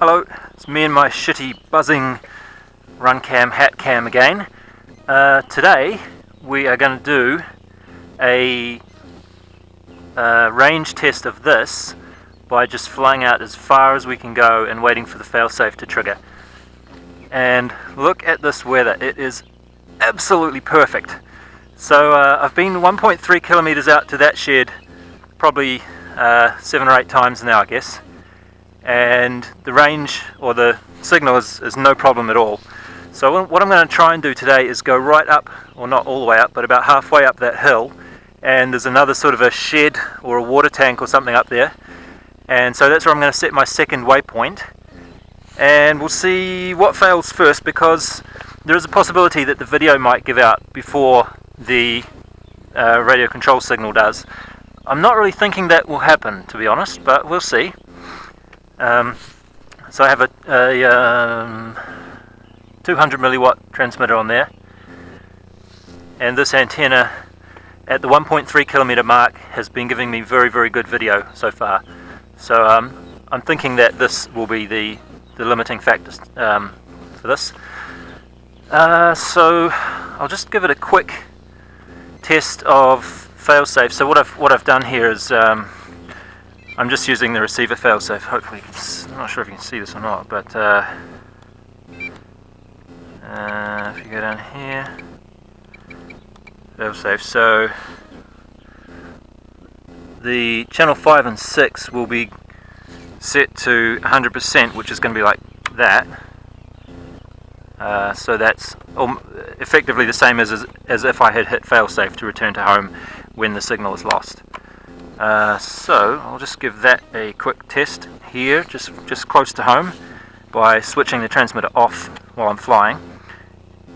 Hello, it's me and my shitty buzzing run cam, hat cam again. Today we are going to do a range test of this by just flying out as far as we can go and waiting for the failsafe to trigger. And look at this weather, it is absolutely perfect. So I've been 1.3 kilometers out to that shed probably 7 or 8 times now, I guess. And the range or the signal is no problem at all. So what I'm going to try and do today is go right up, or not all the way up, but about halfway up that hill, and there's another sort of a shed or a water tank or something up there, and so that's where I'm going to set my second waypoint, and we'll see what fails first, because there is a possibility that the video might give out before the radio control signal does. I'm not really thinking that will happen, to be honest, but we'll see. So I have a 200 milliwatt transmitter on there, and this antenna at the 1.3 kilometer mark has been giving me very, very good video so far. So I'm thinking that this will be the limiting factor for this. So I'll just give it a quick test of failsafe. So what I've done here is I'm just using the receiver failsafe. Hopefully, I'm not sure if you can see this or not, but if you go down here, failsafe. So the channel 5 and 6 will be set to 100%, which is going to be like that. So that's effectively the same as if I had hit failsafe to return to home when the signal is lost. So I'll just give that a quick test here, just close to home, by switching the transmitter off while I'm flying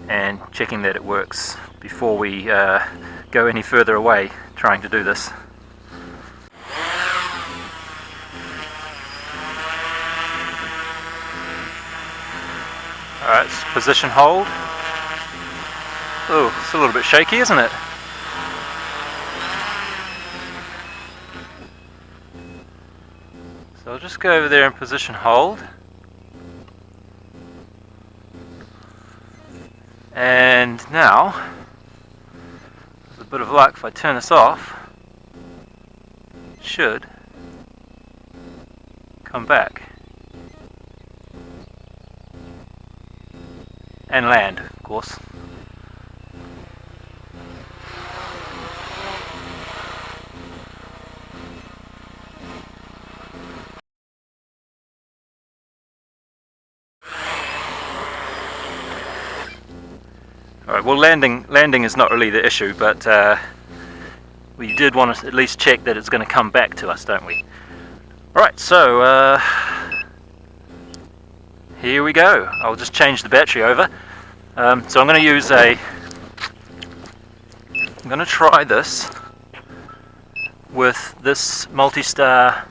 and checking that it works before we go any further away trying to do this. Alright, position hold. Oh, it's a little bit shaky, isn't it? So I'll just go over there and position hold. And now, with a bit of luck, if I turn this off, it should come back. And land, of course. Alright, well landing is not really the issue, but we did want to at least check that it's going to come back to us, don't we? Alright, so here we go. I'll just change the battery over. So I'm going to use I'm going to try this with this Multi-Star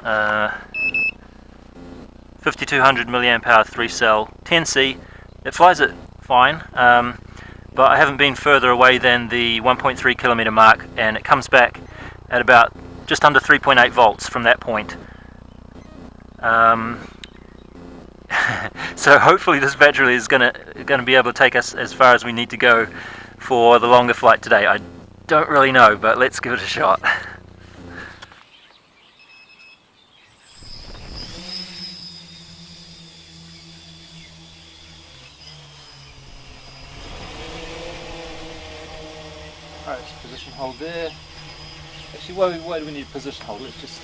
5200 milliamp hour 3-cell 10C. It flies it fine, but I haven't been further away than the 1.3 kilometer mark, and it comes back at about just under 3.8 volts from that point. So hopefully this battery is going to be able to take us as far as we need to go for the longer flight today. I don't really know, but let's give it a shot. Alright, position hold there. Actually, why do we need a position hold? Let's just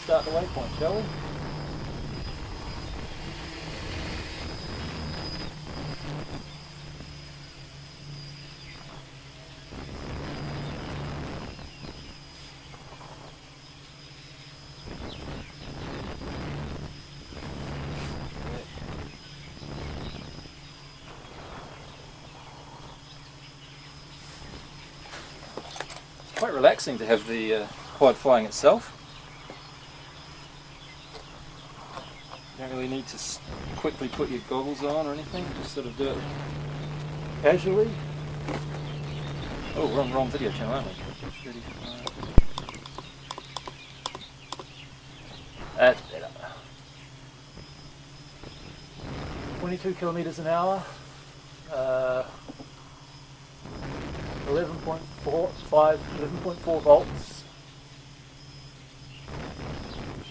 start the waypoint, shall we? Quite relaxing to have the quad flying itself. You don't really need to quickly put your goggles on or anything, just sort of do it casually. Oh, we're on the wrong video channel, aren't we? That's better. 22 kilometers an hour. 11.4 volts.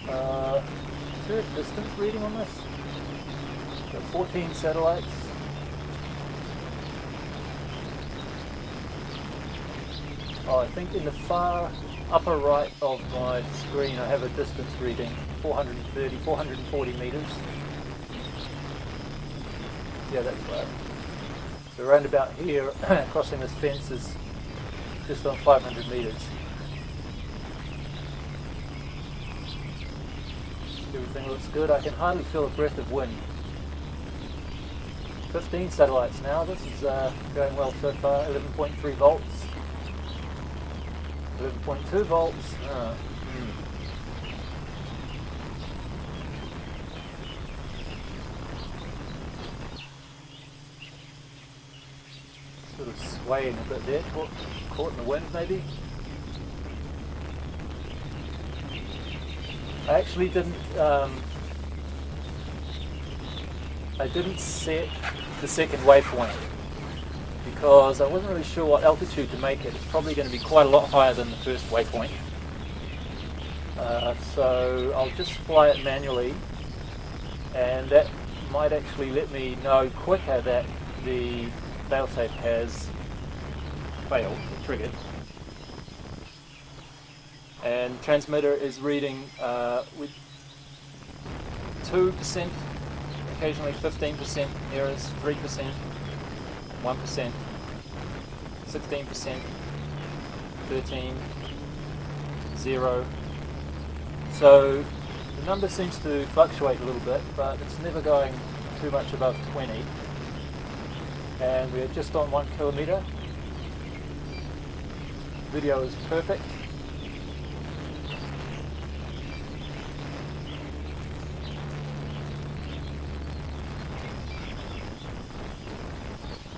Is there a distance reading on this? Got 14 satellites. Oh, I think in the far upper right of my screen I have a distance reading, 440 meters. Yeah, that's right. So around about here, crossing this fence is just on 500 meters. Everything looks good. I can hardly feel a breath of wind. 15 satellites now. This is going well so far. 11.3 volts. 11.2 volts. Sort of swaying a bit there. Caught in the wind maybe. I actually didn't set the second waypoint because I wasn't really sure what altitude to make it. It's probably going to be quite a lot higher than the first waypoint. So I'll just fly it manually, and that might actually let me know quicker that the failsafe has failed, or triggered. And transmitter is reading with 2%, occasionally 15% errors, 3%, 1%, 16%, 13%, 0. So the number seems to fluctuate a little bit, but it's never going too much above 20. And we're just on 1 kilometer. Video is perfect.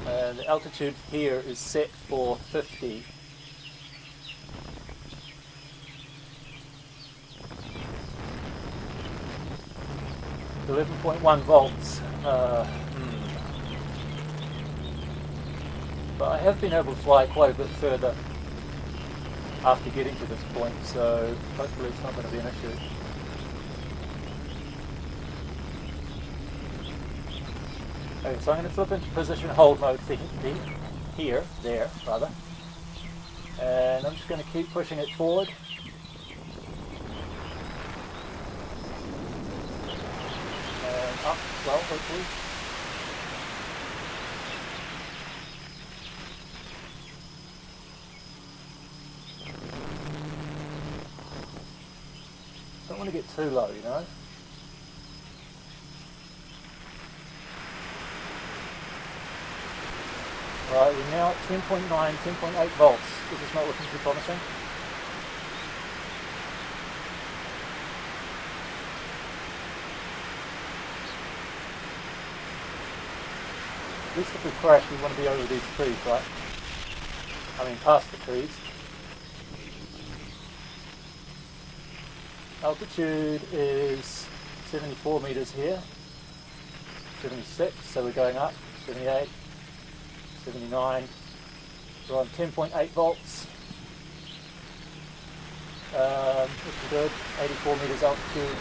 And the altitude here is set for 50. .1 volts. But I have been able to fly quite a bit further after getting to this point, so hopefully it's not going to be an issue. Okay, so I'm going to flip into position hold mode for there, rather. And I'm just going to keep pushing it forward. And up, well, hopefully. Don't want to get too low, you know. Right, we're now at 10.9, 10.8 volts. This is not looking too promising. At least if we crash, we want to be over these trees, right? I mean, past the trees. Altitude is 74 meters here. 76, so we're going up. 78. 79, we're on 10.8 volts, looking good, 84 meters altitude.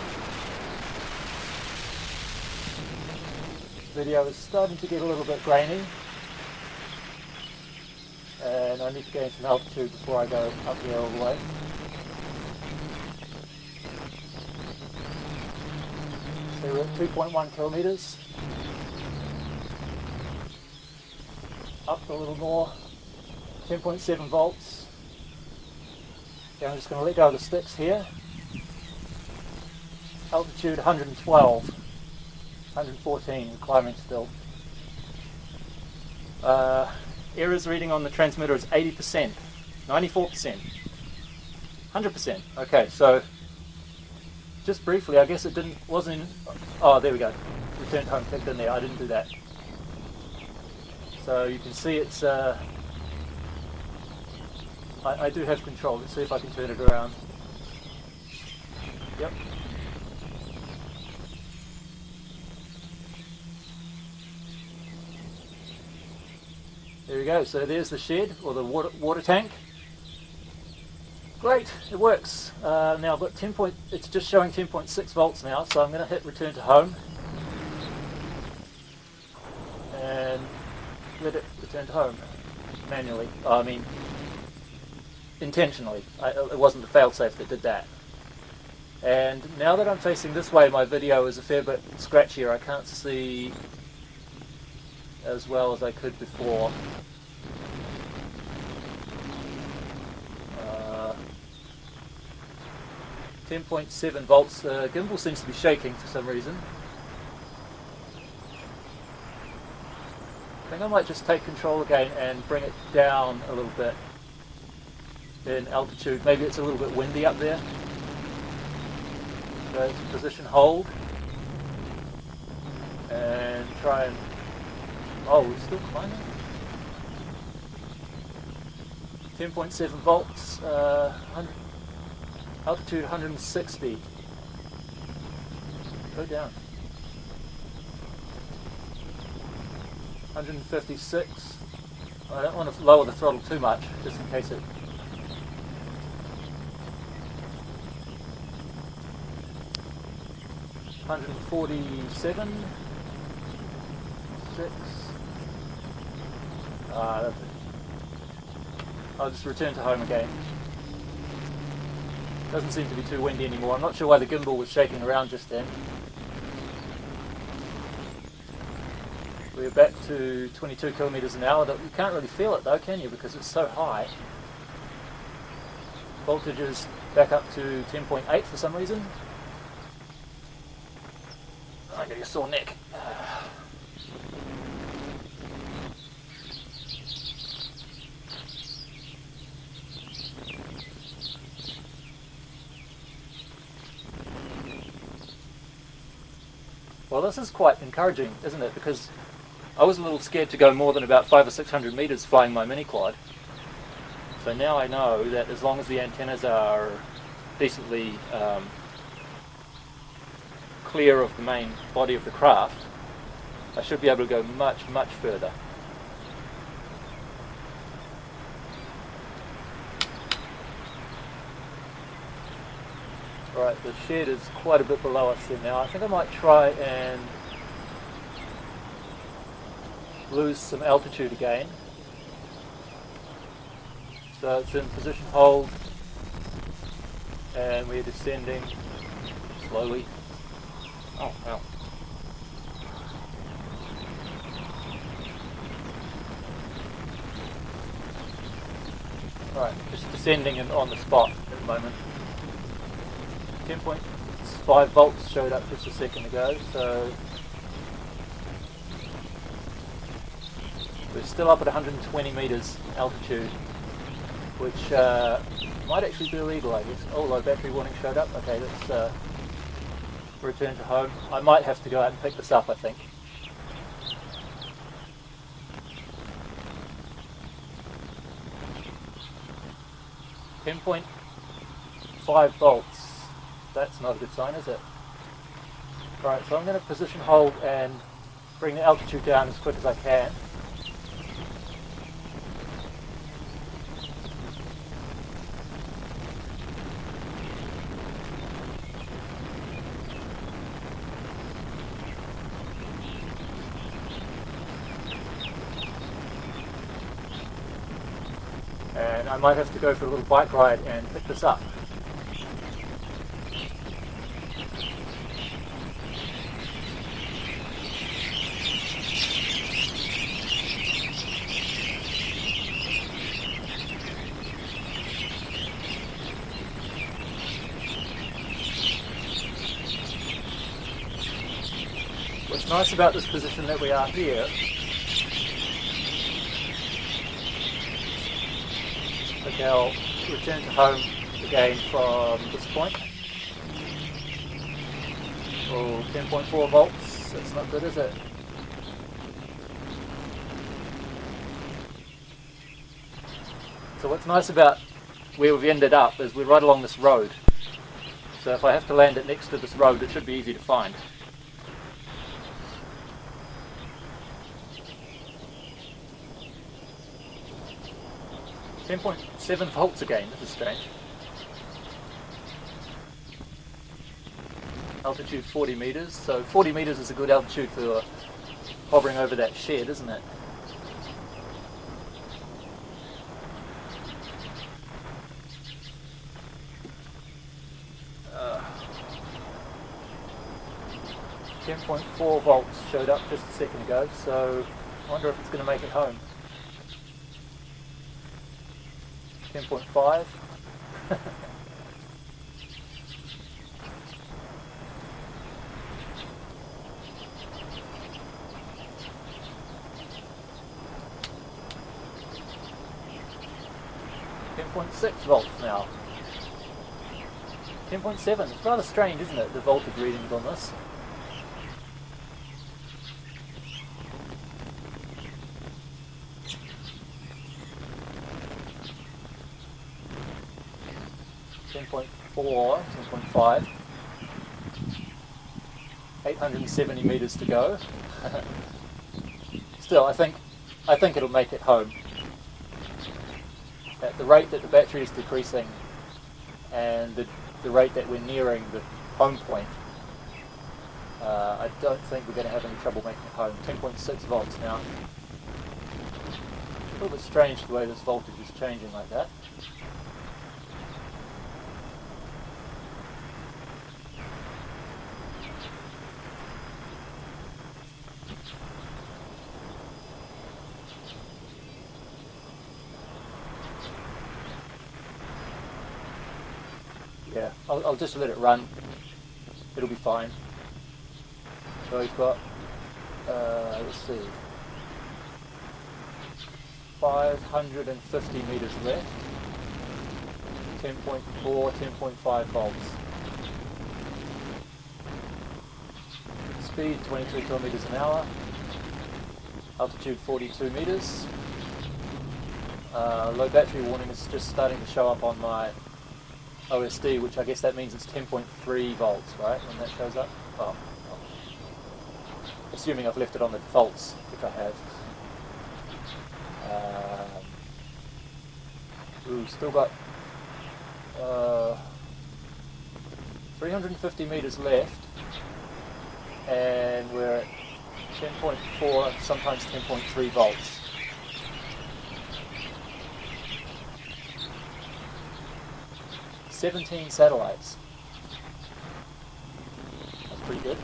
Video is starting to get a little bit grainy, and I need to gain some altitude before I go up here all the way. So we're at 2.1 kilometers. Up a little more, 10.7 volts. Okay, I'm just going to let go of the sticks here. Altitude 112, 114, climbing still. Errors reading on the transmitter is 80%, 94%, 100%. Okay, so just briefly, I guess it wasn't in, oh there we go, returned home, clicked in there, I didn't do that. So you can see it's, I do have control. Let's see if I can turn it around. Yep. There you go, so there's the shed, or the water tank. Great, it works. Now I've got it's just showing 10.6 volts now, so I'm going to hit return to home. And let it return to home. Manually. I mean, intentionally. It wasn't the failsafe that did that. And now that I'm facing this way, my video is a fair bit scratchier. I can't see as well as I could before. 10.7 volts. Gimbal seems to be shaking for some reason. I think I might just take control again and bring it down a little bit in altitude. Maybe it's a little bit windy up there. So position hold and try and... oh, we're still climbing. 10.7 volts, altitude 160. Go down. 156. I don't want to lower the throttle too much, just in case it... 147. 6. That's it. I'll just return to home again. Doesn't seem to be too windy anymore. I'm not sure why the gimbal was shaking around just then. We're back to 22 kilometers an hour. You can't really feel it though, can you? Because it's so high. Voltage is back up to 10.8 for some reason. I get a sore neck. Well, this is quite encouraging, isn't it? Because I was a little scared to go more than about 500 or 600 meters flying my mini quad. So now I know that as long as the antennas are decently clear of the main body of the craft, I should be able to go much, much further. Right, the shed is quite a bit below us there now. I think I might try and lose some altitude again. So it's in position hold and we're descending slowly. Oh, wow. Right, just descending on the spot at the moment. 10.5 volts showed up just a second ago, so we're still up at 120 meters altitude, which might actually be illegal, I guess. Oh, low battery warning showed up. Okay, let's return to home. I might have to go out and pick this up, I think. .5 volts. That's not a good sign, is it? Right, so I'm going to position hold and bring the altitude down as quick as I can. And I might have to go for a little bike ride and pick this up. What's nice about this position that we are here, okay, I'll return to home again from this point. Oh, 10.4 volts, that's not good, is it? So what's nice about where we've ended up is we're right along this road. So if I have to land it next to this road, it should be easy to find. 10.7 volts again, this is strange. Altitude 40 meters, so 40 meters is a good altitude for hovering over that shed, isn't it? Uh, 10.4 volts showed up just a second ago, so I wonder if it's going to make it home. 10.5. 10.6 volts now. 10.7. It's rather strange, isn't it, the voltage readings on this? .4, 10.5, 870 meters to go. Still, I think it'll make it home. At the rate that the battery is decreasing and the rate that we're nearing the home point, I don't think we're going to have any trouble making it home. 10.6 volts now. A little bit strange the way this voltage is changing like that. Yeah, I'll just let it run. It'll be fine. So we've got, let's see, 550 meters left. 10.4, 10.5 volts. Speed 22 kilometers an hour. Altitude 42 meters. Low battery warning is just starting to show up on my OSD, which I guess that means it's 10.3 volts, right, when that shows up? Oh, assuming I've left it on the defaults, which I have. Still got 350 meters left, and we're at 10.4, sometimes 10.3 volts. $17 satellites. That's pretty good.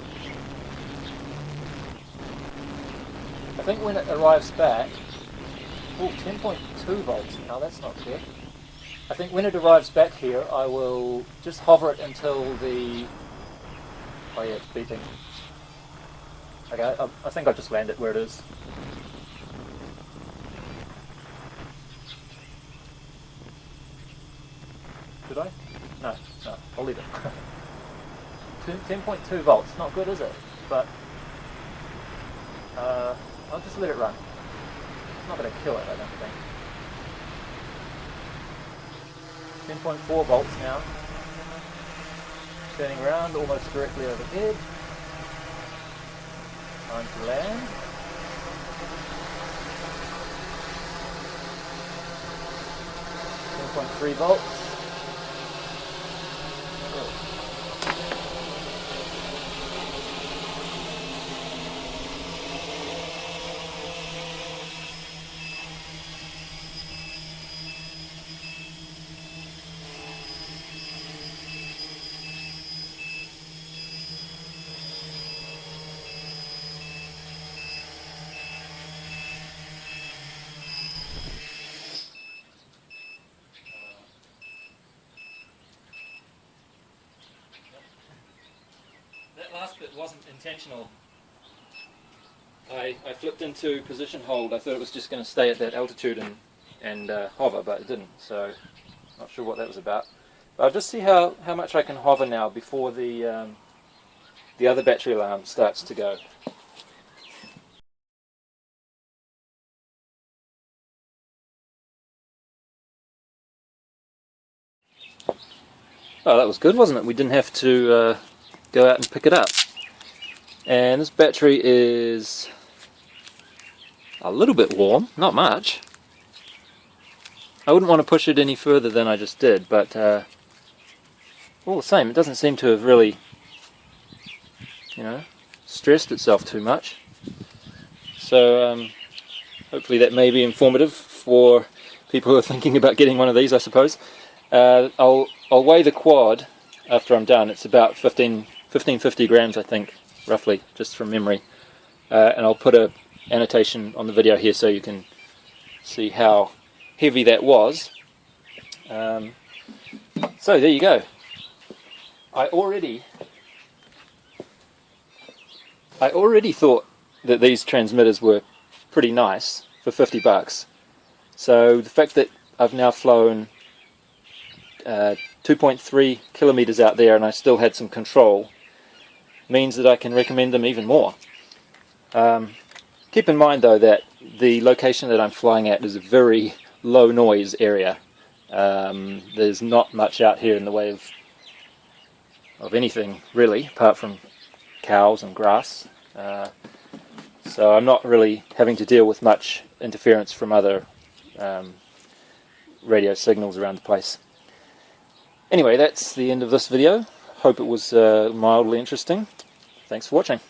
I think when it arrives back, 10.2 volts. Now that's not good. I think when it arrives back here, I will just hover it until the... Oh yeah, it's beeping. Okay, I think I'll just land it where it is. Did I? No, I'll leave it. 10.2 volts, not good, is it? But I'll just let it run. It's not going to kill it, I don't think. 10.4 volts now. Turning around almost directly overhead. Time to land. 10.3 volts. That last bit wasn't intentional. I flipped into position hold. I thought it was just going to stay at that altitude and hover, but it didn't, so not sure what that was about. But I'll just see how much I can hover now before the other battery alarm starts to go. Oh, that was good, wasn't it? We didn't have to go out and pick it up. And this battery is a little bit warm, not much. I wouldn't want to push it any further than I just did, but all the same, it doesn't seem to have really, stressed itself too much. So hopefully that may be informative for people who are thinking about getting one of these, I suppose. I'll weigh the quad after I'm done. It's about 1550 grams, I think, roughly, just from memory. And I'll put a annotation on the video here so you can see how heavy that was. So there you go. I already thought that these transmitters were pretty nice for 50 bucks. So the fact that I've now flown 2.3 kilometers out there and I still had some control means that I can recommend them even more. Keep in mind though that the location that I'm flying at is a very low noise area. There's not much out here in the way of anything really, apart from cows and grass. So I'm not really having to deal with much interference from other radio signals around the place. Anyway, that's the end of this video. Hope it was mildly interesting. Thanks for watching.